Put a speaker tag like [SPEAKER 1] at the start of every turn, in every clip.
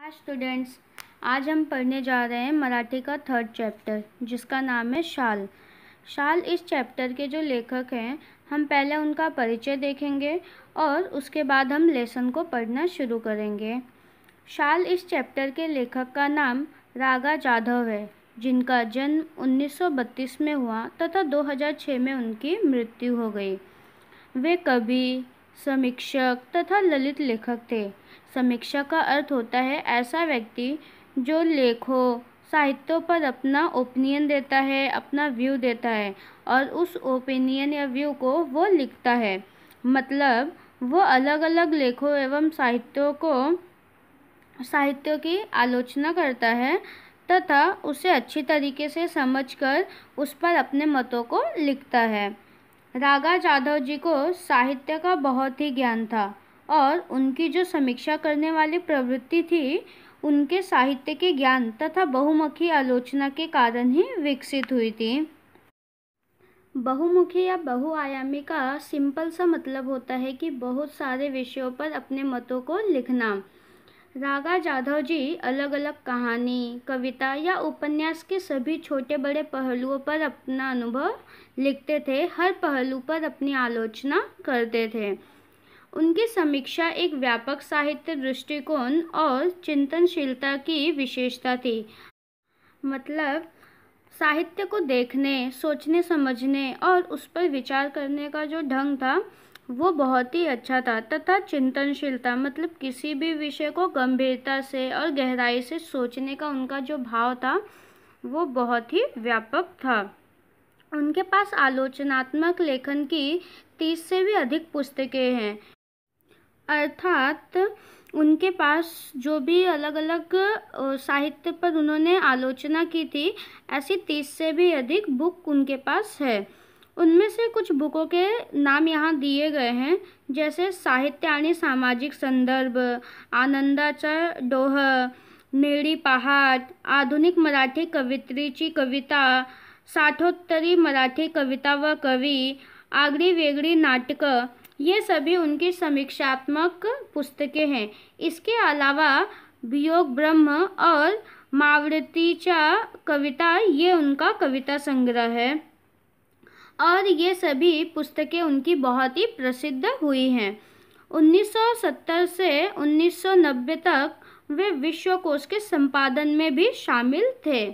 [SPEAKER 1] Hi students, आज हम पढ़ने जा रहे हैं मराठी का 3rd चैप्टर जिसका नाम है शाल। शाल इस चैप्टर के जो लेखक हैं, हम पहले उनका परिचय देखेंगे और उसके बाद हम लेसन को पढ़ना शुरू करेंगे। शाल इस चैप्टर के लेखक का नाम रागा जाधव है, जिनका जन्म 1932 में हुआ तथा 2006 में उनकी मृत्यु हो गई। वे कवि, समीक्षक तथा ललित लेखक थे। समीक्षा का अर्थ होता है ऐसा व्यक्ति जो लेखों, साहित्यों पर अपना ओपिनियन देता है, अपना व्यू देता है और उस ओपिनियन या व्यू को वो लिखता है। मतलब वो अलग अलग लेखों एवं साहित्यों की आलोचना करता है तथा उसे अच्छी तरीके से समझकर उस पर अपने मतों को लिखता है। रागा जाधव जी को साहित्य का बहुत ही ज्ञान था और उनकी जो समीक्षा करने वाली प्रवृत्ति थी, उनके साहित्य के ज्ञान तथा बहुमुखी आलोचना के कारण ही विकसित हुई थी। बहुमुखी या बहुआयामी का सिंपल सा मतलब होता है कि बहुत सारे विषयों पर अपने मतों को लिखना। रागा जाधव जी अलग अलग कहानी, कविता या उपन्यास के सभी छोटे बड़े पहलुओं पर अपना अनुभव लिखते थे, हर पहलू पर अपनी आलोचना करते थे। उनकी समीक्षा एक व्यापक साहित्य दृष्टिकोण और चिंतनशीलता की विशेषता थी। मतलब साहित्य को देखने, सोचने समझने और उस पर विचार करने का जो ढंग था वो बहुत ही अच्छा था तथा चिंतनशीलता मतलब किसी भी विषय को गंभीरता से और गहराई से सोचने का उनका जो भाव था वो बहुत ही व्यापक था। उनके पास आलोचनात्मक लेखन की 30 से भी अधिक पुस्तकें हैं। अर्थात उनके पास जो भी अलग अलग साहित्य पर उन्होंने आलोचना की थी, ऐसी 30 से भी अधिक बुक उनके पास है। उनमें से कुछ बुकों के नाम यहाँ दिए गए हैं, जैसे साहित्य आणि सामाजिक संदर्भ, आनंदाचा डोह, नेडी पहाट, आधुनिक मराठी कवित्रीची कविता, साठोत्तरी मराठी कविता व कवी, आगळी वेगळी नाटकं, ये सभी उनकी समीक्षात्मक पुस्तकें हैं। इसके अलावा वियोग ब्रह्म और मावळतीच्या कविता, ये उनका कविता संग्रह है और ये सभी पुस्तकें उनकी बहुत ही प्रसिद्ध हुई हैं। 1970 से 1990 तक वे विश्वकोश के संपादन में भी शामिल थे।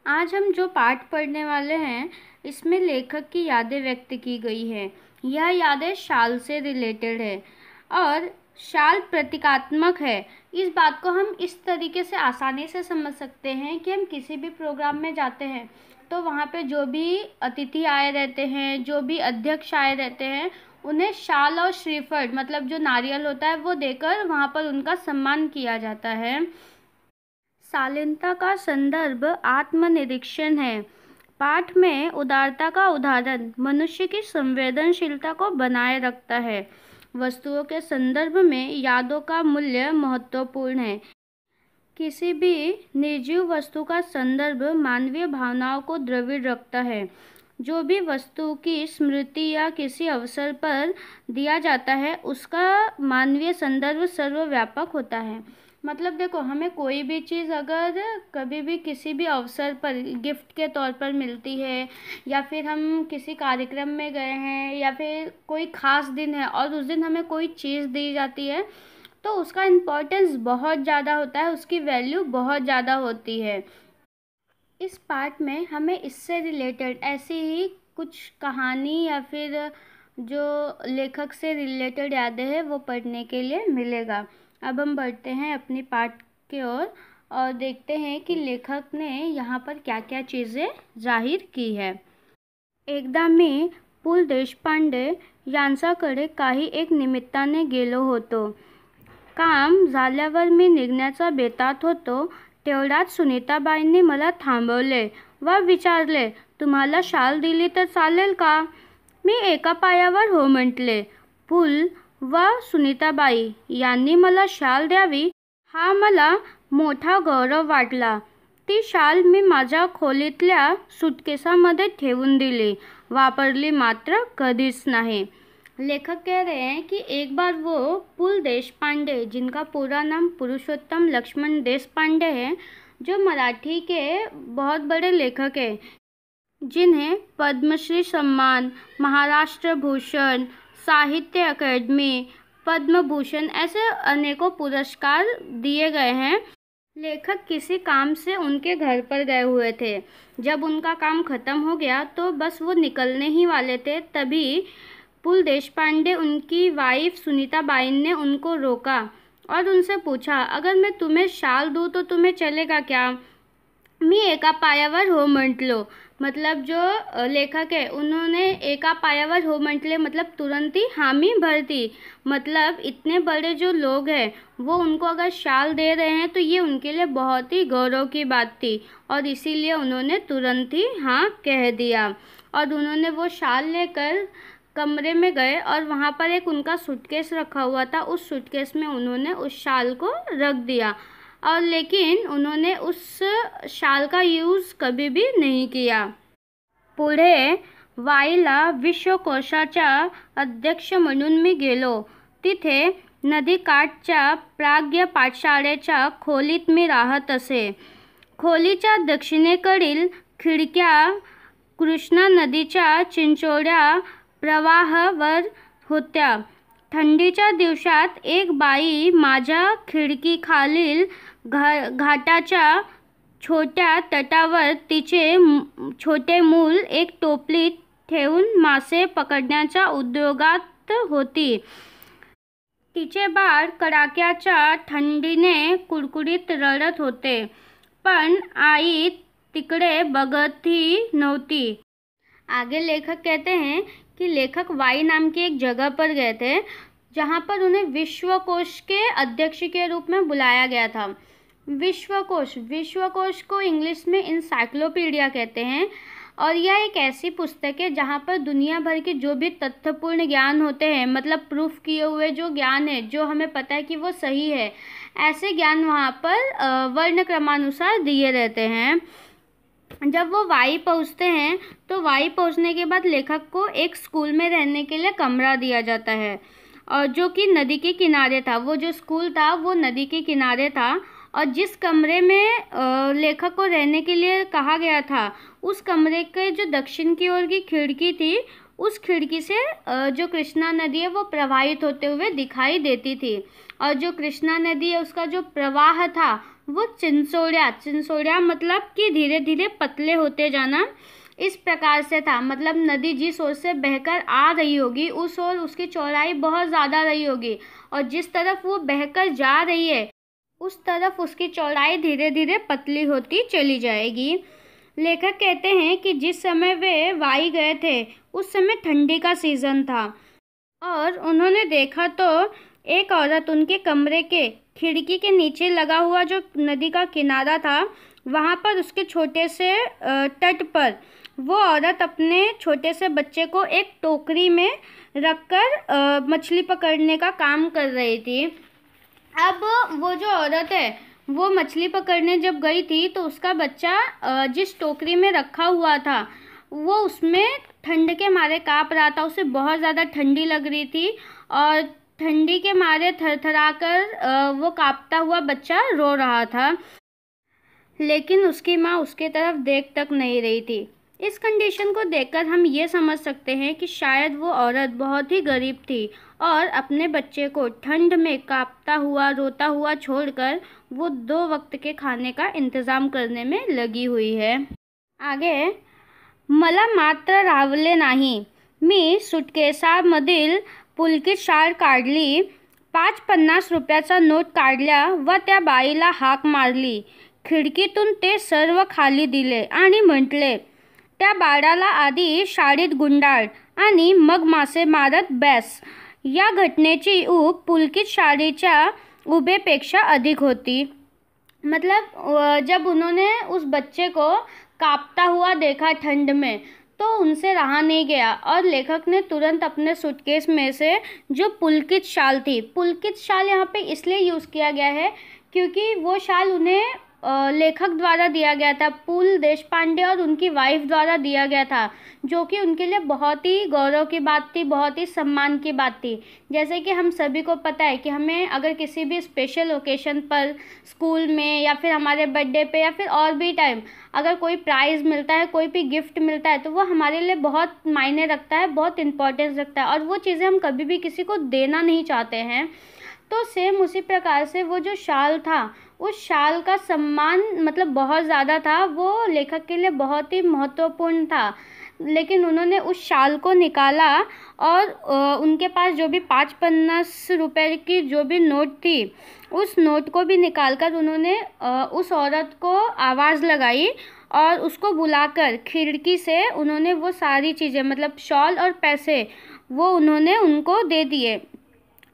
[SPEAKER 1] आज हम जो पाठ पढ़ने वाले हैं, इसमें लेखक की यादें व्यक्त की गई है। यह यादें शाल से रिलेटेड है और शाल प्रतीकात्मक है। इस बात को हम इस तरीके से आसानी से समझ सकते हैं कि हम किसी भी प्रोग्राम में जाते हैं तो वहाँ पे जो भी अतिथि आए रहते हैं, जो भी अध्यक्ष आए रहते हैं, उन्हें शाल और श्रीफल मतलब जो नारियल होता है वो देकर वहाँ पर उनका सम्मान किया जाता है। शालीनता का संदर्भ आत्मनिरीक्षण है। पाठ में उदारता का उदाहरण मनुष्य की संवेदनशीलता को बनाए रखता है। वस्तुओं के संदर्भ में यादों का मूल्य महत्वपूर्ण है। किसी भी निर्जीव वस्तु का संदर्भ मानवीय भावनाओं को द्रविड़ रखता है। जो भी वस्तु की स्मृति या किसी अवसर पर दिया जाता है, उसका मानवीय संदर्भ सर्वव्यापक होता है। मतलब देखो, हमें कोई भी चीज़ अगर कभी भी किसी भी अवसर पर गिफ्ट के तौर पर मिलती है या फिर हम किसी कार्यक्रम में गए हैं या फिर कोई ख़ास दिन है और उस दिन हमें कोई चीज़ दी जाती है, तो उसका इम्पोर्टेंस बहुत ज़्यादा होता है, उसकी वैल्यू बहुत ज़्यादा होती है। इस पार्ट में हमें इससे रिलेटेड ऐसी ही कुछ कहानी या फिर जो लेखक से रिलेटेड यादें हैं वो पढ़ने के लिए मिलेगा। अब हम बढ़ते हैं अपनी पाठ की ओर और देखते हैं कि लेखक ने यहाँ पर क्या क्या चीज़ें जाहीर की है। एकदा मी पु ल देशपांडे यांच्याकडे काही एक निमित्ताने गेलो होतो. काम झाल्यावर मी निघण्याचा बेतात होतो तेवढ्यात सुनीताबाईंनी मला थांबवले व विचारले, तुम्हाला शाल दिली तर चालेल का? मी एका पायावर हो म्हटले. पुल व सुनीताबाई यांनी मला शाल द्यावी हा मला मोठा गौरव वाटला. ती शाल मी माझ्या खोलीतल्या सुटकेसामध्ये ठेवून दिली, वापरली मात्र कधीच नाही. लेखक कह रहे हैं कि एक बार वो पुल देशपांडे, जिनका पूरा नाम पुरुषोत्तम लक्ष्मण देशपांडे है, जो मराठी के बहुत बड़े लेखक हैं, जिन्हें पद्मश्री सम्मान, महाराष्ट्र भूषण, साहित्य अकादमी, पद्म भूषण ऐसे अनेकों पुरस्कार दिए गए हैं। लेखक किसी काम से उनके घर पर गए हुए थे। जब उनका काम खत्म हो गया तो बस वो निकलने ही वाले थे, तभी पुल देशपांडे, उनकी वाइफ सुनीता बाई ने उनको रोका और उनसे पूछा, अगर मैं तुम्हें शाल दूँ तो तुम्हें चलेगा क्या? मी एका पायावर हो म्हटलो, मतलब जो लेखक है उन्होंने एका पायावर हो म्हटले मतलब तुरंत ही हामी भर दी। मतलब इतने बड़े जो लोग हैं वो उनको अगर शाल दे रहे हैं तो ये उनके लिए बहुत ही गौरव की बात थी और इसीलिए उन्होंने तुरंत ही हाँ कह दिया। और उन्होंने वो शाल लेकर कमरे में गए और वहाँ पर एक उनका सूटकेस रखा हुआ था। उस सूटकेस में उन्होंने उस शाल को रख दिया और लेकिन उन्होंने उस शाल का यूज़ कभी भी नहीं किया। पुढे वाईला विश्वकोशाच्या अध्यक्ष म्हणून मी गेलो। तिथे नदीकाठच्या प्राज्ञ पाठशाळेच्या खोलीत मी राहत असे। खोलीच्या दक्षिणेकडील खिडक्या कृष्णा नदीच्या चिंचोळ्या प्रवाहावर होत्या। थंडीच्या दिवसात एक बाई माझ्या खिडकीखालील घाटाच्या छोट्या तटावर तिचे छोटे मूल एक टोपली ठेवून मासे पकडण्याच्या उद्योगात होती। तिचे बाळ कडाक्याच्या थंडीने कुडकुडीत रडत होते, पण आई तिकडे बघतही नव्हती। आगे लेखक कहते हैं कि लेखक वाई नाम की एक जगह पर गए थे जहाँ पर उन्हें विश्वकोश के अध्यक्ष के रूप में बुलाया गया था। विश्वकोश को इंग्लिश में इंसाइक्लोपीडिया कहते हैं और यह एक ऐसी पुस्तक है जहाँ पर दुनिया भर के जो भी तथ्यपूर्ण ज्ञान होते हैं, मतलब प्रूफ किए हुए जो ज्ञान है, जो हमें पता है कि वो सही है, ऐसे ज्ञान वहाँ पर वर्ण क्रमानुसार दिए रहते हैं। जब वो वाई पहुँचते हैं तो वाई पहुँचने के बाद लेखक को एक स्कूल में रहने के लिए कमरा दिया जाता है और जो कि नदी के किनारे था। वो जो स्कूल था वो नदी के किनारे था और जिस कमरे में लेखक को रहने के लिए कहा गया था, उस कमरे के जो दक्षिण की ओर की खिड़की थी, उस खिड़की से जो कृष्णा नदी है वो प्रवाहित होते हुए दिखाई देती थी और जो कृष्णा नदी है उसका जो प्रवाह था वो चिंचोड़िया मतलब कि धीरे धीरे पतले होते जाना, इस प्रकार से था। मतलब नदी जिस ओर से बहकर आ रही होगी उस ओर उसकी चौड़ाई बहुत ज़्यादा रही होगी और जिस तरफ वो बहकर जा रही है उस तरफ उसकी चौड़ाई धीरे धीरे पतली होती चली जाएगी। लेखक कहते हैं कि जिस समय वे वाई गए थे उस समय ठंडी का सीज़न था और उन्होंने देखा तो एक औरत उनके कमरे के खिड़की के नीचे लगा हुआ जो नदी का किनारा था वहाँ पर उसके छोटे से तट पर वो औरत अपने छोटे से बच्चे को एक टोकरी में रखकर मछली पकड़ने का काम कर रही थी। अब वो जो औरत है वो मछली पकड़ने जब गई थी तो उसका बच्चा जिस टोकरी में रखा हुआ था वो उसमें ठंड के मारे काँप रहा था। उसे बहुत ज़्यादा ठंडी लग रही थी और ठंडी के मारे थरथराकर वो काँपता हुआ बच्चा रो रहा था, लेकिन उसकी माँ उसके तरफ देख तक नहीं रही थी। इस कंडीशन को देखकर हम ये समझ सकते हैं कि शायद वो औरत बहुत ही गरीब थी और अपने बच्चे को ठंड में काँपता हुआ रोता हुआ छोड़कर वो 2 वक्त के खाने का इंतज़ाम करने में लगी हुई है। आगे, मला मात्र राहवले नाही, मी सुटकेसामधील पुलकित शाल काढली, 5-50 रुपयाचा नोट काढल्या व त्या बाईला हाक मारली। खिडकीतून ते सर्व खाली दिले आणि म्हटले, त्या बाळाला आधी शाळेत गुंडाळ आणि मग मासे मारत बॅस। या घटनेची ऊब पुलकित शाळेच्या उभेपेक्षा अधिक होती। मतलब जब उन्होंने उस बच्चे को काँपता हुआ देखा ठंड में तो उनसे रहा नहीं गया और लेखक ने तुरंत अपने सूटकेस में से जो पुलकित शाल थी, पुलकित शाल यहाँ पे इसलिए यूज़ किया गया है क्योंकि वो शाल उन्हें लेखक द्वारा दिया गया था, पुल देशपांडे और उनकी वाइफ द्वारा दिया गया था, जो कि उनके लिए बहुत ही गौरव की बात थी, बहुत ही सम्मान की बात थी। जैसे कि हम सभी को पता है कि हमें अगर किसी भी स्पेशल ओकेशन पर स्कूल में या फिर हमारे बर्थडे पे या फिर और भी टाइम अगर कोई प्राइज़ मिलता है, कोई भी गिफ्ट मिलता है, तो वो हमारे लिए बहुत मायने रखता है, बहुत इम्पोर्टेंस रखता है, और वो चीज़ें हम कभी भी किसी को देना नहीं चाहते हैं। तो सेम उसी प्रकार से वो जो शाल था, उस शाल का सम्मान मतलब बहुत ज़्यादा था, वो लेखक के लिए बहुत ही महत्वपूर्ण था। लेकिन उन्होंने उस शाल को निकाला और उनके पास जो भी 5-50 रुपए की जो भी नोट थी, उस नोट को भी निकाल कर उन्होंने उस औरत को आवाज़ लगाई और उसको बुलाकर खिड़की से उन्होंने वो सारी चीज़ें मतलब शॉल और पैसे वो उन्होंने उनको दे दिए।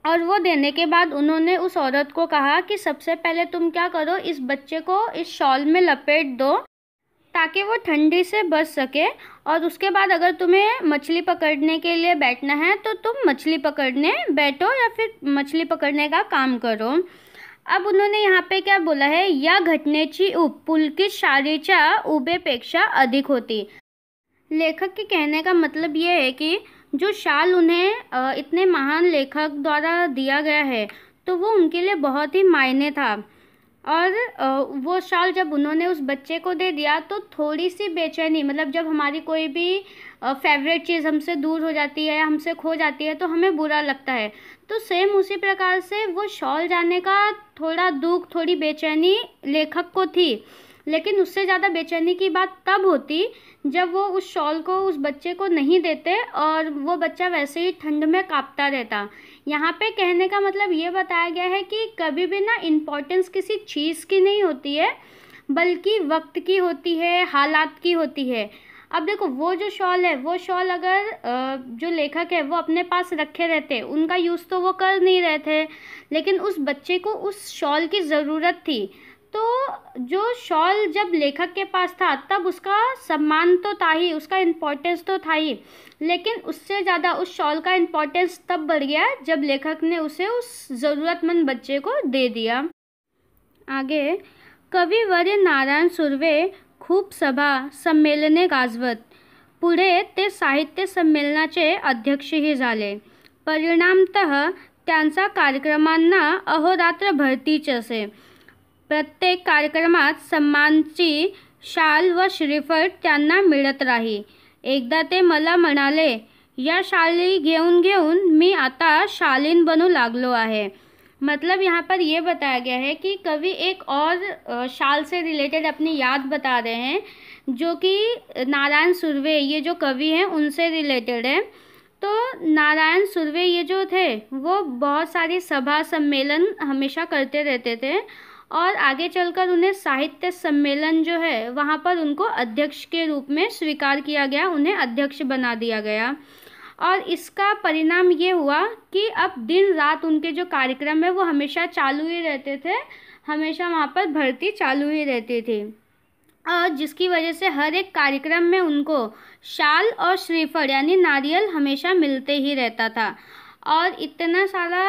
[SPEAKER 1] और वो देने के बाद उन्होंने उस औरत को कहा कि सबसे पहले तुम क्या करो, इस बच्चे को इस शॉल में लपेट दो ताकि वो ठंडी से बच सके, और उसके बाद अगर तुम्हें मछली पकड़ने के लिए बैठना है तो तुम मछली पकड़ने बैठो या फिर मछली पकड़ने का काम करो। अब उन्होंने यहाँ पे क्या बोला है, या घटनेची ऊब पुलकित शारीच्या उभेपेक्षा अधिक होती। लेखक के कहने का मतलब ये है कि जो शाल उन्हें इतने महान लेखक द्वारा दिया गया है, तो वो उनके लिए बहुत ही मायने था। और वो शाल जब उन्होंने उस बच्चे को दे दिया तो थोड़ी सी बेचैनी, मतलब जब हमारी कोई भी फेवरेट चीज़ हमसे दूर हो जाती है या हमसे खो जाती है तो हमें बुरा लगता है, तो सेम उसी प्रकार से वो शॉल जाने का थोड़ा दुख, थोड़ी बेचैनी लेखक को थी। लेकिन उससे ज़्यादा बेचैनी की बात तब होती जब वो उस शॉल को उस बच्चे को नहीं देते और वो बच्चा वैसे ही ठंड में कांपता रहता। यहाँ पे कहने का मतलब ये बताया गया है कि कभी भी ना इम्पोर्टेंस किसी चीज़ की नहीं होती है, बल्कि वक्त की होती है, हालात की होती है। अब देखो वो जो शॉल है, वो शॉल अगर जो लेखक है वो अपने पास रखे रहते, उनका यूज़ तो वो कर नहीं रहे थे, लेकिन उस बच्चे को उस शॉल की ज़रूरत थी। तो जो शॉल जब लेखक के पास था तब उसका सम्मान तो था ही, उसका इम्पोर्टेंस तो था ही, लेकिन उससे ज़्यादा उस शॉल का इम्पोर्टेंस तब बढ़ गया जब लेखक ने उसे उस ज़रूरतमंद बच्चे को दे दिया। आगे, कविवर्य नारायण सुर्वे खूप सभा संमेलने गाजवत, पुढे ते साहित्य संमेलनाचे अध्यक्षही झाले। परिणामतः त्यांचा कार्यक्रमांना अहोरात्र भरतीच असे। प्रत्येक कार्यक्रमात सन्मानची शाल व श्रीफळ त्यांना मिळत राही। एकदा ते मला म्हणाले, या शाली घेऊन घेऊन मी आता शालीन बनू लागलो आहे। मतलब यहाँ पर ये बताया गया है कि कवि एक और शाल से रिलेटेड अपनी याद बता रहे हैं, जो कि नारायण सुर्वे ये जो कवि हैं उनसे रिलेटेड है। तो नारायण सुर्वे ये जो थे वो बहुत सारी सभा सम्मेलन हमेशा करते रहते थे, और आगे चलकर उन्हें साहित्य सम्मेलन जो है वहाँ पर उनको अध्यक्ष के रूप में स्वीकार किया गया, उन्हें अध्यक्ष बना दिया गया। और इसका परिणाम ये हुआ कि अब दिन रात उनके जो कार्यक्रम है वो हमेशा चालू ही रहते थे, हमेशा वहाँ पर भर्ती चालू ही रहती थी, और जिसकी वजह से हर एक कार्यक्रम में उनको शाल और श्रीफल यानी नारियल हमेशा मिलते ही रहता था। और इतना सारा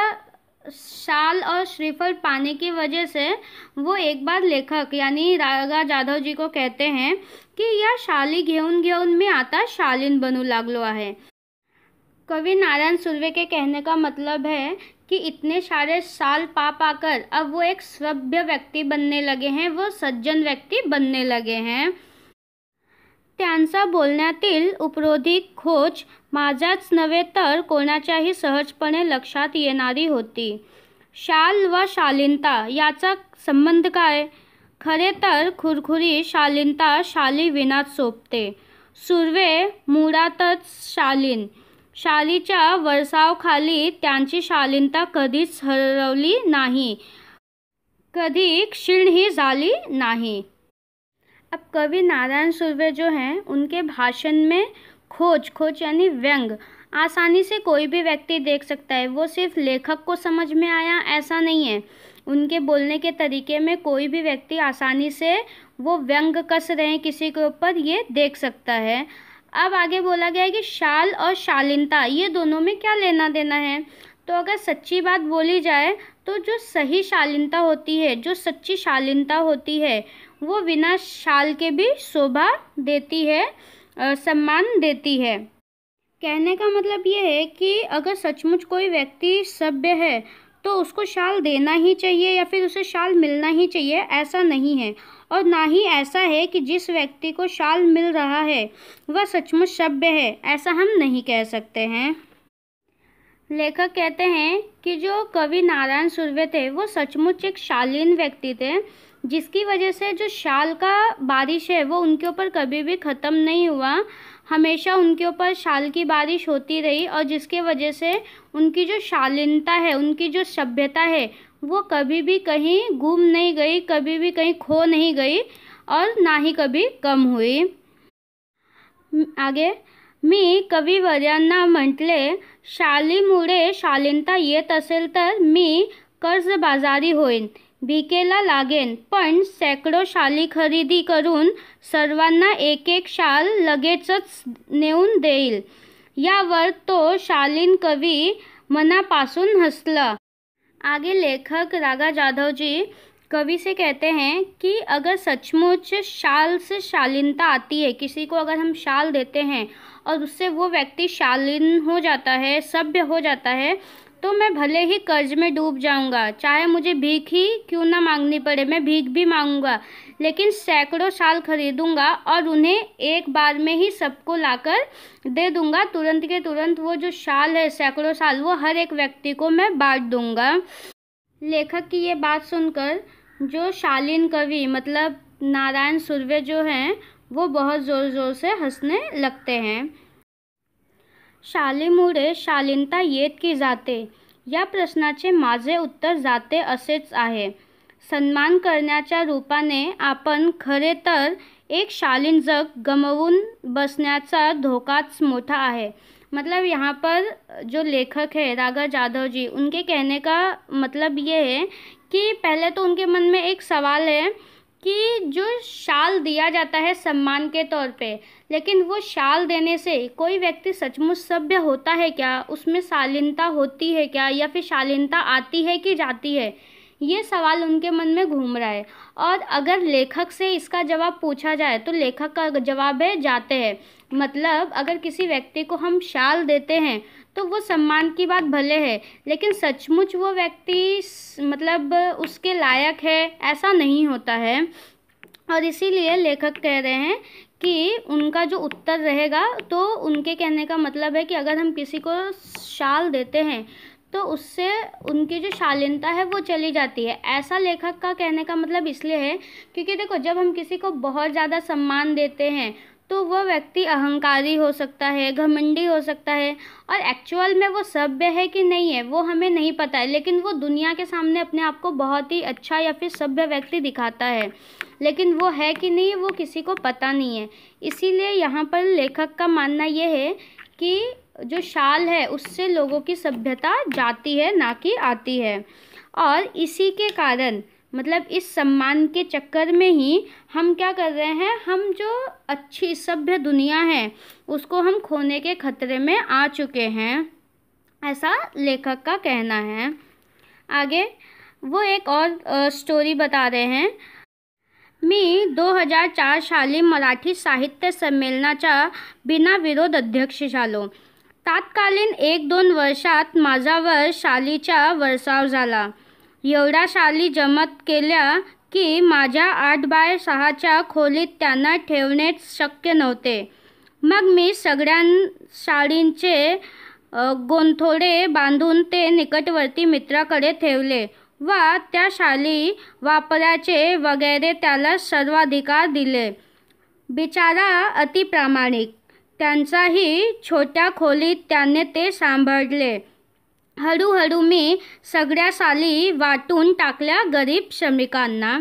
[SPEAKER 1] शाल और श्रीफल पाने की वजह से वो एक बार लेखक यानी रागा जाधव जी को कहते हैं कि या शाली घेऊन घेऊन मी आता शालीन बनू लागलो आहे। कवि नारायण सुर्वे के कहने का मतलब है कि इतने सारे साल पा पाकर अब वो एक सभ्य व्यक्ति बनने लगे हैं, वो सज्जन व्यक्ति बनने लगे हैं। त्यांचा बोलण्यातील उपरोधिक खोज माझाच नव्हे तर कोणाच्याही सहजपणे लक्षात येणारी होती। शाल व शालीनता याचा संबंध काय? खरे तर खुरखुरी शालीनता शाली विनाच सोपते। सुर्वे मुळातच शालीन, शालीच्या वरसावखाली त्यांची शालीनता कधीच हरवली नाही, कधी क्षीणही झाली नाही। अब कवि नारायण सुर्वे जो हैं उनके भाषण में खोज यानी व्यंग आसानी से कोई भी व्यक्ति देख सकता है। वो सिर्फ लेखक को समझ में आया ऐसा नहीं है, उनके बोलने के तरीके में कोई भी व्यक्ति आसानी से वो व्यंग कस रहे हैं किसी के ऊपर ये देख सकता है। अब आगे बोला गया है कि शाल और शालीनता ये दोनों में क्या लेना देना है। तो अगर सच्ची बात बोली जाए तो जो सही शालीनता होती है, जो सच्ची शालीनता होती है, वो बिना शाल के भी शोभा देती है, सम्मान देती है। कहने का मतलब ये है कि अगर सचमुच कोई व्यक्ति सभ्य है तो उसको शाल देना ही चाहिए या फिर उसे शाल मिलना ही चाहिए, ऐसा नहीं है। और ना ही ऐसा है कि जिस व्यक्ति को शाल मिल रहा है वह सचमुच सभ्य है, ऐसा हम नहीं कह सकते हैं। लेखक कहते हैं कि जो कवि नारायण सुर्वे थे वो सचमुच एक शालीन व्यक्ति थे, जिसकी वजह से जो शाल का बारिश है वो उनके ऊपर कभी भी ख़त्म नहीं हुआ, हमेशा उनके ऊपर शाल की बारिश होती रही, और जिसके वजह से उनकी जो शालीनता है, उनकी जो सभ्यता है, वो कभी भी कहीं गुम नहीं गई, कभी भी कहीं खो नहीं गई और ना ही कभी कम हुई। आगे, मी कविवर्यांना म्हटले, शालीमुळे शालीनता येत असेल तर मी कर्जबाजारी होईन, भिकेला लागेन, पण सैकड़ो शाली खरेदी करून सर्वांना एक एक शाल लगेचच नेऊन देईल। यावर तो शालीन कवी मनापासून हसला। आगे लेखक रागा जाधव जी कवि से कहते हैं कि अगर सचमुच शाल से शालीनता आती है, किसी को अगर हम शाल देते हैं और उससे वो व्यक्ति शालीन हो जाता है, सभ्य हो जाता है, तो मैं भले ही कर्ज में डूब जाऊंगा, चाहे मुझे भीख ही क्यों ना मांगनी पड़े, मैं भीख भी मांगूंगा, लेकिन सैकड़ों शाल खरीदूंगा और उन्हें एक बार में ही सबको लाकर दे दूंगा। तुरंत के तुरंत वो जो शाल है, सैकड़ों शाल, वो हर एक व्यक्ति को मैं बांट दूंगा। लेखक की ये बात सुनकर जो शालीन कवि मतलब नारायण सुर्वे जो हैं वो बहुत ज़ोर ज़ोर से हंसने लगते हैं। शालीमुळे शालीनता येत की जाते या प्रश्नाचे माझे उत्तर जाते असेच आहे। सन्मान करण्याच्या रूपाने आपण खरे तर एक शालीन जग गमवून बसण्याचा धोकाच मोठा आहे। मतलब यहाँ पर जो लेखक है रागा जाधव जी, उनके कहने का मतलब ये है कि पहले तो उनके मन में एक सवाल है कि जो शाल दिया जाता है सम्मान के तौर पे, लेकिन वो शाल देने से कोई व्यक्ति सचमुच सभ्य होता है क्या, उसमें शालीनता होती है क्या, या फिर शालीनता आती है कि जाती है, ये सवाल उनके मन में घूम रहा है। और अगर लेखक से इसका जवाब पूछा जाए तो लेखक का जवाब है जाते हैं। मतलब अगर किसी व्यक्ति को हम शाल देते हैं तो वो सम्मान की बात भले है, लेकिन सचमुच वो व्यक्ति मतलब उसके लायक है, ऐसा नहीं होता है। और इसीलिए लेखक कह रहे हैं कि उनका जो उत्तर रहेगा, तो उनके कहने का मतलब है कि अगर हम किसी को शाल देते हैं तो उससे उनकी जो शालीनता है वो चली जाती है। ऐसा लेखक का कहने का मतलब इसलिए है क्योंकि देखो, जब हम किसी को बहुत ज़्यादा सम्मान देते हैं तो वह व्यक्ति अहंकारी हो सकता है, घमंडी हो सकता है, और एक्चुअल में वो सभ्य है कि नहीं है वो हमें नहीं पता है, लेकिन वो दुनिया के सामने अपने आप को बहुत ही अच्छा या फिर सभ्य व्यक्ति दिखाता है, लेकिन वो है कि नहीं वो किसी को पता नहीं है। इसीलिए यहाँ पर लेखक का मानना ये है कि जो शाल है उससे लोगों की सभ्यता जाती है, ना कि आती है। और इसी के कारण मतलब इस सम्मान के चक्कर में ही हम क्या कर रहे हैं, हम जो अच्छी सभ्य दुनिया है उसको हम खोने के खतरे में आ चुके हैं, ऐसा लेखक का कहना है। आगे वो एक और स्टोरी बता रहे हैं। मी 2004 साली मराठी साहित्य संमेलनाचा बिनविरोध अध्यक्ष झालो। तत्कालीन 1-2 वर्षात माझ्यावर शालीचा वर्षाव झाला। एवढ्या शाली जमत केल्या की माझ्या 8x6च्या खोलीत त्यांना ठेवणेच शक्य नव्हते। मग मी सगळ्या शाळींचे गोंधोळे बांधून ते निकटवर्ती मित्राकडे ठेवले व त्या शाली वापराचे वगैरे त्याला सर्वाधिकार दिले। बिचारा अति प्रामाणिक, त्यांचाही छोट्या खोलीत त्याने ते सांभाळले। हळूहळू मी सगळ्या शाली वाटून टाकल्या गरीब श्रमिकांना।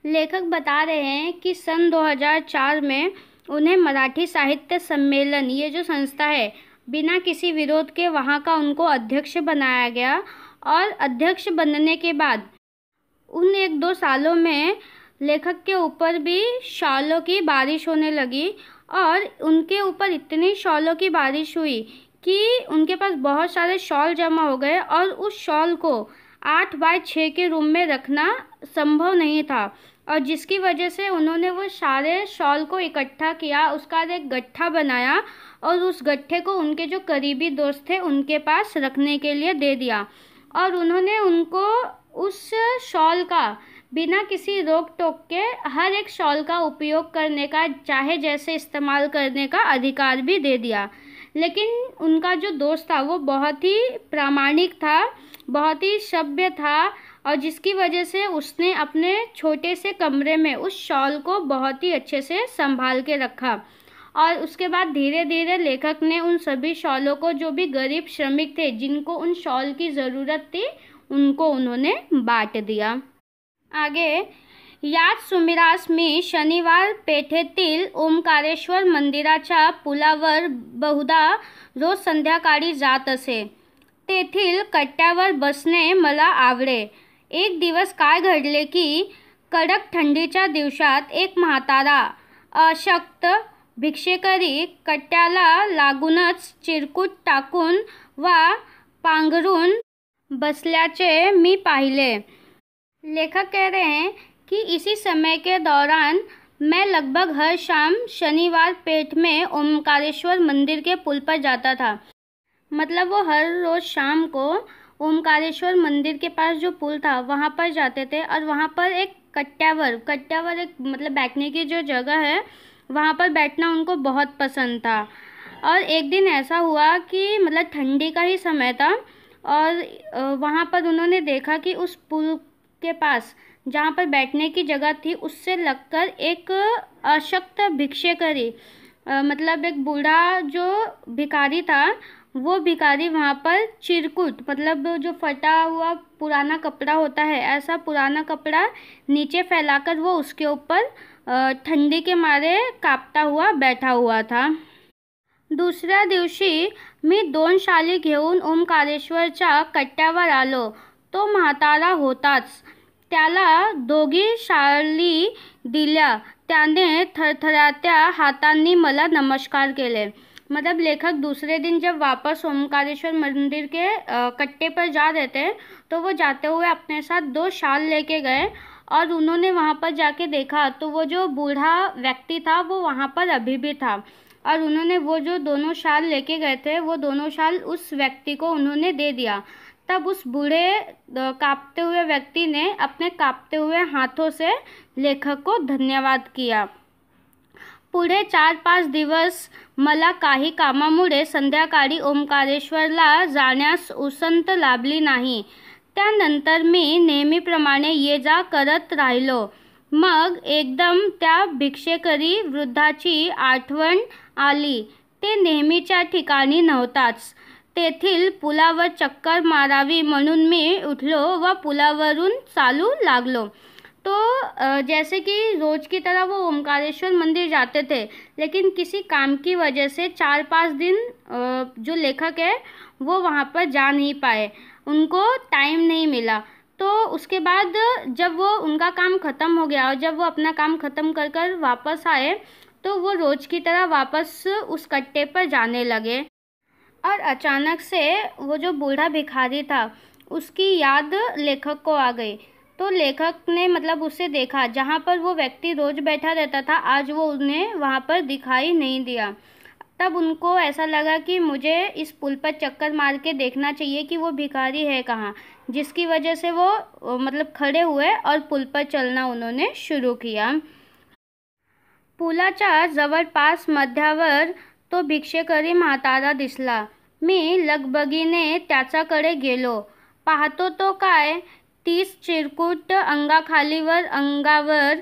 [SPEAKER 1] लेखक बता रहे हैं कि सन 2004 में उन्हें मराठी साहित्य सम्मेलन, ये जो संस्था है, बिना किसी विरोध के वहाँ का उनको अध्यक्ष बनाया गया। और अध्यक्ष बनने के बाद उन 1-2 सालों में लेखक के ऊपर भी शॉलों की बारिश होने लगी, और उनके ऊपर इतनी शॉलों की बारिश हुई कि उनके पास बहुत सारे शॉल जमा हो गए और उस शॉल को 8x6 के रूम में रखना संभव नहीं था, और जिसकी वजह से उन्होंने वो सारे शॉल को इकट्ठा किया, उसका एक गट्ठा बनाया और उस गट्ठे को उनके जो करीबी दोस्त थे उनके पास रखने के लिए दे दिया। और उन्होंने उनको उस शॉल का बिना किसी रोक टोक के हर एक शॉल का उपयोग करने का, चाहे जैसे इस्तेमाल करने का अधिकार भी दे दिया। लेकिन उनका जो दोस्त था वो बहुत ही प्रामाणिक था, बहुत ही सभ्य था, और जिसकी वजह से उसने अपने छोटे से कमरे में उस शॉल को बहुत ही अच्छे से संभाल के रखा। और उसके बाद धीरे धीरे लेखक ने उन सभी शॉलों को, जो भी गरीब श्रमिक थे जिनको उन शॉल की ज़रूरत थी, उनको उन्होंने बांट दिया। आगे, याच सुमिरास मी शनिवार पेठेतील ओंकारेश्वर मंदिराच्या पुलावर बहुधा रोज संध्याकाळी जात असे। तेथील कट्ट्यावर बसणे मला आवडे। एक दिवस काय घडले की कडक थंडीच्या दिवसात एक म्हातारा अशक्त भिक्षेकरी कट्ट्याला लागूनच चिरकुट टाकून वा पांघरून बसल्याचे मी पाहिले। लेखक कह रहे हैं कि इसी समय के दौरान मैं लगभग हर शाम शनिवार पेठ में ओमकारेश्वर मंदिर के पुल पर जाता था। मतलब वो हर रोज़ शाम को ओमकारेश्वर मंदिर के पास जो पुल था वहाँ पर जाते थे, और वहाँ पर एक कट्ट्यावर एक मतलब बैठने की जो जगह है, वहाँ पर बैठना उनको बहुत पसंद था। और एक दिन ऐसा हुआ कि मतलब ठंडी का ही समय था, और वहाँ पर उन्होंने देखा कि उस पुल के पास जहाँ पर बैठने की जगह थी उससे लगकर एक अशक्त भिक्षेकरी, मतलब एक बूढ़ा जो भिखारी था, वो भिखारी वहाँ पर चिरकुट, मतलब जो फटा हुआ पुराना कपड़ा होता है, ऐसा पुराना कपड़ा नीचे फैलाकर वो उसके ऊपर ठंडी के मारे कांपता हुआ बैठा हुआ था। दुसऱ्या दिवशी मी 2 शाली घेऊन ओंकारेश्वरच्या कट्ट्यावर आलो। तो म्हातारा होताच। त्याला 2 शाली दिल्या। त्याने थरथरात्या हातांनी मला नमस्कार केले। मतलब लेखक दूसरे दिन जब वापस ओंकारेश्वर मंदिर के कट्टे पर जा रहे थे, तो वो जाते हुए अपने साथ 2 शाल लेके गए, और उन्होंने वहाँ पर जाके देखा तो वो जो बूढ़ा व्यक्ति था वो वहाँ पर अभी भी था, और उन्होंने वो जो दोनों शाल लेके गए थे वो दोनों शाल उस व्यक्ति को उन्होंने दे दिया। तब उस बूढ़े कांपते हुए व्यक्ति ने अपने कांपते हुए हाथों से लेखक को धन्यवाद किया। पुढे 4-5 दिवस मला काही कामामुळे संध्याकाळी ओंकारेश्वरला जाण्यास उसंत लाभली नाही। त्यानंतर मी नेहमीप्रमाणे ये जा करत राहिलो। मग एकदम त्या भिक्षेकरी वृद्धाची आठवण आली। ते नेहमीच्या ठिकाणी नव्हताच। तेथील पुलावर चक्कर मारावी म्हणून मी उठलो व पुलावरून चालू लागलो। तो जैसे कि रोज़ की तरह वो ओंकारेश्वर मंदिर जाते थे, लेकिन किसी काम की वजह से 4-5 दिन जो लेखक है वो वहाँ पर जा नहीं पाए, उनको टाइम नहीं मिला। तो उसके बाद जब वो उनका काम ख़त्म हो गया और जब वो अपना काम ख़त्म कर कर वापस आए, तो वो रोज़ की तरह वापस उस कट्टे पर जाने लगे। और अचानक से वो जो बूढ़ा भिखारी था उसकी याद लेखक को आ गई। तो लेखक ने मतलब उसे देखा, जहाँ पर वो व्यक्ति रोज़ बैठा रहता था आज वो उन्हें वहाँ पर दिखाई नहीं दिया। तब उनको ऐसा लगा कि मुझे इस पुल पर चक्कर मार के देखना चाहिए कि वो भिखारी है कहाँ, जिसकी वजह से वो मतलब खड़े हुए और पुल पर चलना उन्होंने शुरू किया। पुलाच्या जवळपास मध्यावर तो भिक्षेकरी म्हातारा दिसला। मी लगबगीने त्याच्याकडे गेलो। पाहतो तो काय, 30 चिरकुट अंगावर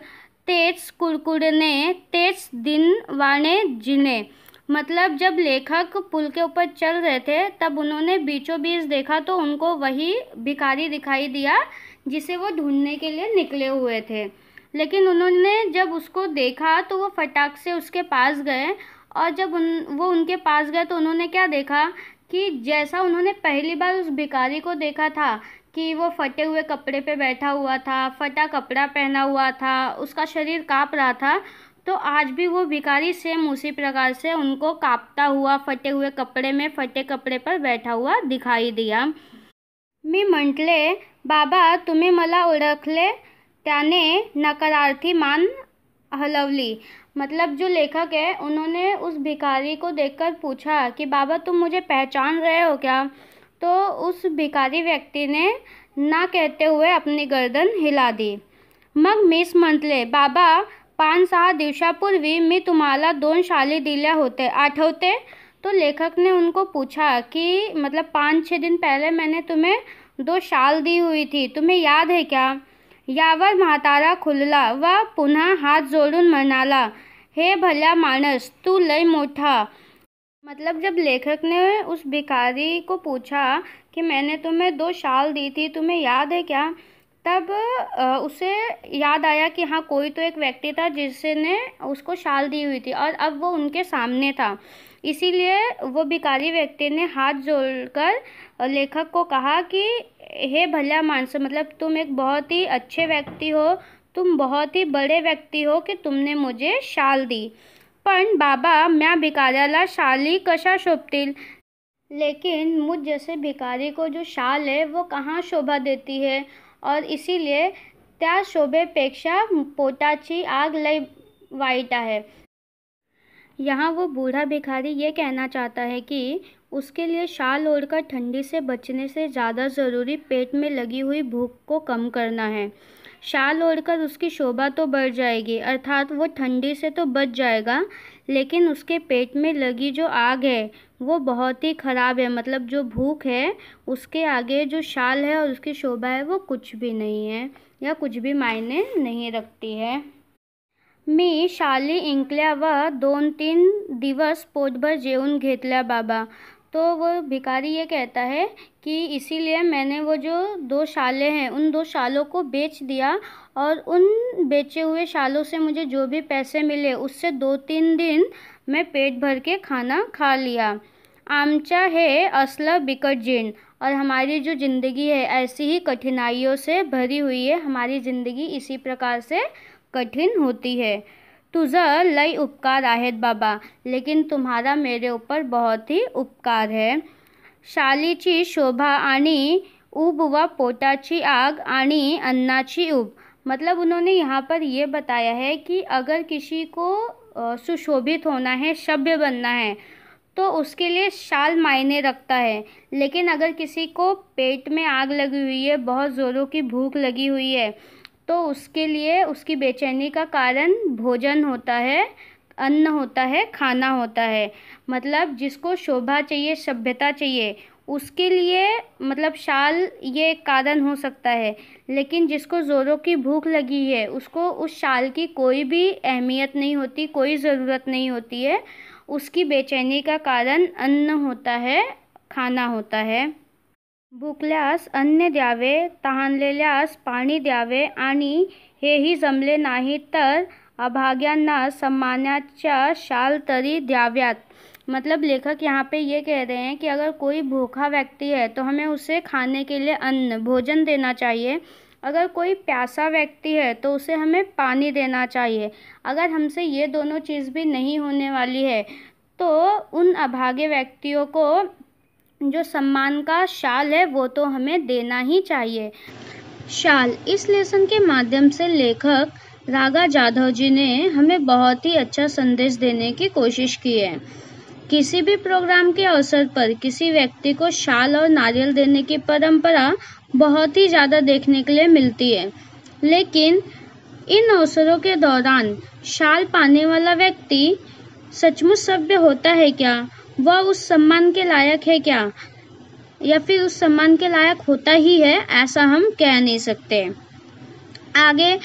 [SPEAKER 1] तेच कुडकुडणे, तेच दिनवाणे जीने। मतलब जब लेखक पुल के ऊपर चल रहे थे तब उन्होंने बीचों बीच देखा तो उनको वही भिखारी दिखाई दिया जिसे वो ढूंढने के लिए निकले हुए थे। लेकिन उन्होंने जब उसको देखा तो वो फटाक से उसके पास गए, और जब वो उनके पास गए तो उन्होंने क्या देखा कि जैसा उन्होंने पहली बार उस भिखारी को देखा था कि वो फटे हुए कपड़े पे बैठा हुआ था, फटा कपड़ा पहना हुआ था, उसका शरीर काँप रहा था, तो आज भी वो भिखारी सेम उसी प्रकार से उनको कांपता हुआ फटे हुए कपड़े में फटे कपड़े पर बैठा हुआ दिखाई दिया। मी म्हटले, बाबा तुम्ही मला ओळखले? त्याने नकारार्थी मान हलवली। मतलब जो लेखक है उन्होंने उस भिखारी को देखकर पूछा कि बाबा तुम मुझे पहचान रहे हो क्या? तो उस भिखारी व्यक्ति ने ना कहते हुए अपनी गर्दन हिला दी। मग मीच म्हटले, बाबा 5-6 दिवसापूर्वी मी तुम्हाला 2 शाली दिल्या होते, आठवते? तो लेखक ने उनको पूछा कि मतलब 5-6 दिन पहले मैंने तुम्हें 2 शाल दी हुई थी, तुम्हें याद है क्या? यावर म्हातारा खुलला व पुन्हा हात जोडून म्हणाला, हे भल्या माणस तू लय मोठा। मतलब जब लेखक ने उस भिखारी को पूछा कि मैंने तुम्हें 2 शाल दी थी, तुम्हें याद है क्या? तब उसे याद आया कि हाँ कोई तो एक व्यक्ति था जिसने उसको शाल दी हुई थी और अब वो उनके सामने था। इसीलिए वो भिखारी व्यक्ति ने हाथ जोड़कर लेखक को कहा कि हे भला मानस, मतलब तुम एक बहुत ही अच्छे व्यक्ति हो, तुम बहुत ही बड़े व्यक्ति हो कि तुमने मुझे शाल दी। पण बाबा म्या भिकाऱ्याला शाली कशा शोभतील? लेकिन मुझ जैसे भिखारी को जो शाल है वो कहाँ शोभा देती है, और इसीलिए त्या शोभेपेक्षा पोटाची आग लय वाईट आहे। यहाँ वो बूढ़ा भिखारी ये कहना चाहता है कि उसके लिए शाल ओढ़कर ठंडी से बचने से ज़्यादा ज़रूरी पेट में लगी हुई भूख को कम करना है। शाल ओढ़कर उसकी शोभा तो बढ़ जाएगी, अर्थात वो ठंडी से तो बच जाएगा, लेकिन उसके पेट में लगी जो आग है वो बहुत ही ख़राब है। मतलब जो भूख है उसके आगे जो शाल है और उसकी शोभा है वो कुछ भी नहीं है या कुछ भी मायने नहीं रखती है। मी शाली इंकल्या व 2-3 दिवस पोटभर जेवून घेतल्या बाबा। तो वो भिखारी ये कहता है कि इसीलिए मैंने वो जो 2 शालें हैं उन 2 शालों को बेच दिया, और उन बेचे हुए शालों से मुझे जो भी पैसे मिले उससे 2-3 दिन मैं पेट भर के खाना खा लिया। आमचा है असलं बिकट जीण, और हमारी जो ज़िंदगी है ऐसी ही कठिनाइयों से भरी हुई है, हमारी ज़िंदगी इसी प्रकार से कठिन होती है। तुझं लय उपकार आहेत बाबा, लेकिन तुम्हारा मेरे ऊपर बहुत ही उपकार है। शालीची शोभा आणि ऊब व पोटाची आग आणि अन्नाची ऊब। मतलब उन्होंने यहाँ पर ये बताया है कि अगर किसी को सुशोभित होना है, सभ्य बनना है, तो उसके लिए शाल मायने रखता है, लेकिन अगर किसी को पेट में आग लगी हुई है, बहुत ज़ोरों की भूख लगी हुई है, तो उसके लिए उसकी बेचैनी का कारण भोजन होता है, अन्न होता है, खाना होता है। मतलब जिसको शोभा चाहिए, सभ्यता चाहिए, उसके लिए मतलब शाल ये कारण हो सकता है, लेकिन जिसको ज़ोरों की भूख लगी है उसको उस शाल की कोई भी अहमियत नहीं होती, कोई ज़रूरत नहीं होती है। उसकी बेचैनी का कारण अन्न होता है, खाना होता है। भुकल्यास अन्न द्यावे, तहानलेल्यास पाणी द्यावे, आणि हेही जमले नाही तर अभाग्यांना सन्मानाच्या शाल तरी द्याव्यात। मतलब लेखक यहाँ पे ये कह रहे हैं कि अगर कोई भूखा व्यक्ति है तो हमें उसे खाने के लिए अन्न, भोजन देना चाहिए। अगर कोई प्यासा व्यक्ति है तो उसे हमें पानी देना चाहिए। अगर हमसे ये दोनों चीज़ भी नहीं होने वाली है तो उन अभागे व्यक्तियों को जो सम्मान का शाल है वो तो हमें देना ही चाहिए। शाल, इस लेसन के माध्यम से लेखक रागा जाधव जी ने हमें बहुत ही अच्छा संदेश देने की कोशिश की है। किसी भी प्रोग्राम के अवसर पर किसी व्यक्ति को शाल और नारियल देने की परंपरा बहुत ही ज़्यादा देखने के लिए मिलती है, लेकिन इन अवसरों के दौरान शाल पाने वाला व्यक्ति सचमुच सभ्य होता है क्या? वह उस सम्मान के लायक है क्या, या फिर उस सम्मान के लायक होता ही है, ऐसा हम कह नहीं सकते। आगे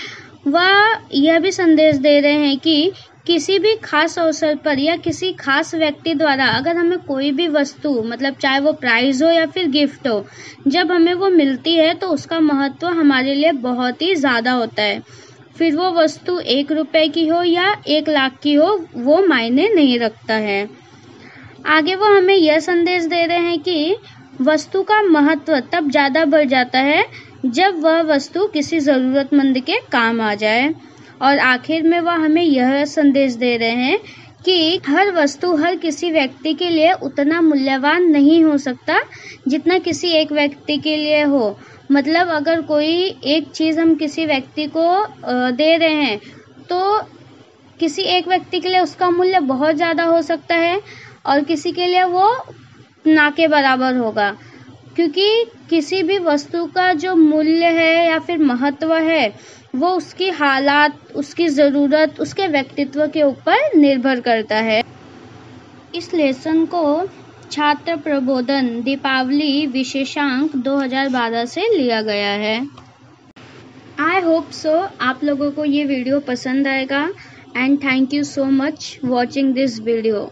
[SPEAKER 1] वह यह भी संदेश दे रहे हैं कि किसी भी खास अवसर पर या किसी खास व्यक्ति द्वारा अगर हमें कोई भी वस्तु, मतलब चाहे वो प्राइज हो या फिर गिफ्ट हो, जब हमें वो मिलती है तो उसका महत्व हमारे लिए बहुत ही ज़्यादा होता है। फिर वो वस्तु 1 रुपए की हो या 1 लाख की हो, वो मायने नहीं रखता है। आगे वो हमें यह संदेश दे रहे हैं कि वस्तु का महत्व तब ज़्यादा बढ़ जाता है जब वह वस्तु किसी ज़रूरतमंद के काम आ जाए। और आखिर में वह हमें यह संदेश दे रहे हैं कि हर वस्तु हर किसी व्यक्ति के लिए उतना मूल्यवान नहीं हो सकता जितना किसी एक व्यक्ति के लिए हो। मतलब अगर कोई एक चीज़ हम किसी व्यक्ति को दे रहे हैं तो किसी एक व्यक्ति के लिए उसका मूल्य बहुत ज़्यादा हो सकता है और किसी के लिए वो ना के बराबर होगा, क्योंकि किसी भी वस्तु का जो मूल्य है या फिर महत्व है वो उसकी हालात, उसकी ज़रूरत, उसके व्यक्तित्व के ऊपर निर्भर करता है। इस लेसन को छात्र प्रबोधन दीपावली विशेषांक 2012 से लिया गया है। आई होप सो आप लोगों को ये वीडियो पसंद आएगा and thank you so much watching this video.